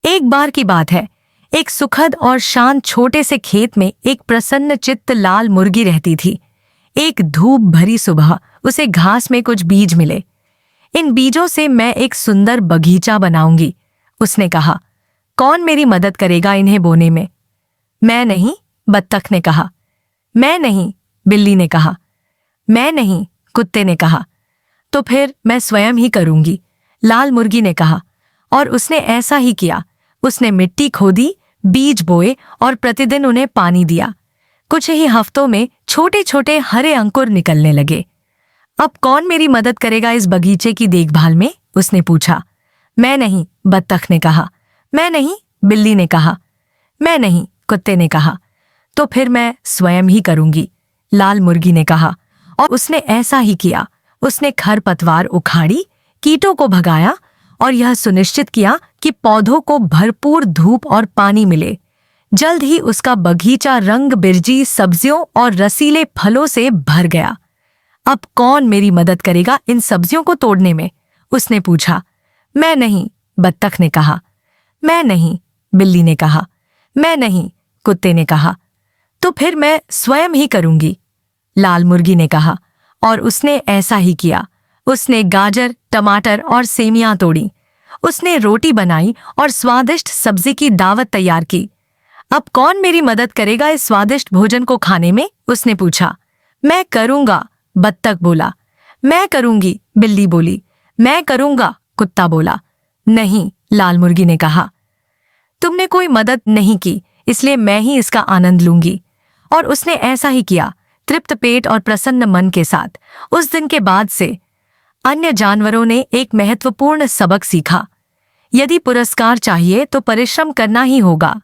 एक बार की बात है, एक सुखद और शांत छोटे से खेत में एक प्रसन्न चित्त लाल मुर्गी रहती थी। एक धूप भरी सुबह उसे घास में कुछ बीज मिले। इन बीजों से मैं एक सुंदर बगीचा बनाऊंगी, उसने कहा। कौन मेरी मदद करेगा इन्हें बोने में? मैं नहीं, बत्तख ने कहा। मैं नहीं, बिल्ली ने कहा। मैं नहीं, कुत्ते ने कहा। तो फिर मैं स्वयं ही करूंगी, लाल मुर्गी ने कहा। और उसने ऐसा ही किया। उसने मिट्टी खोदी, बीज बोए और प्रतिदिन उन्हें पानी दिया। कुछ ही हफ्तों में छोटे छोटे हरे अंकुर निकलने लगे। अब कौन मेरी मदद करेगा इस बगीचे की देखभाल में? उसने पूछा। मैं नहीं, बत्तख ने कहा। मैं नहीं, बिल्ली ने कहा। मैं नहीं, कुत्ते ने कहा। तो फिर मैं स्वयं ही करूंगी, लाल मुर्गी ने कहा। और उसने ऐसा ही किया। उसने खरपतवार उखाड़ी, कीटों को भगाया और यह सुनिश्चित किया कि पौधों को भरपूर धूप और पानी मिले। जल्द ही उसका बगीचा रंग बिरजी सब्जियों और रसीले फलों से भर गया। अब कौन मेरी मदद करेगा इन सब्जियों को तोड़ने में? उसने पूछा। मैं नहीं, बत्तख ने कहा। मैं नहीं, बिल्ली ने कहा। मैं नहीं, कुत्ते ने कहा। तो फिर मैं स्वयं ही करूंगी, लाल मुर्गी ने कहा। और उसने ऐसा ही किया। उसने गाजर, टमाटर और सेमियां तोड़ी। उसने रोटी बनाई और स्वादिष्ट सब्जी की दावत तैयार की। अब कौन मेरी मदद करेगा इस स्वादिष्ट भोजन को खाने में? उसने पूछा। मैं करूंगा, बत्तख बोला। मैं करूंगी, बिल्ली बोली। मैं करूंगा, कुत्ता बोला। नहीं, लाल मुर्गी ने कहा। तुमने कोई मदद नहीं की, इसलिए मैं ही इसका आनंद लूंगी। और उसने ऐसा ही किया, तृप्त पेट और प्रसन्न मन के साथ। उस दिन के बाद से अन्य जानवरों ने एक महत्वपूर्ण सबक सीखा। यदि पुरस्कार चाहिए तो परिश्रम करना ही होगा।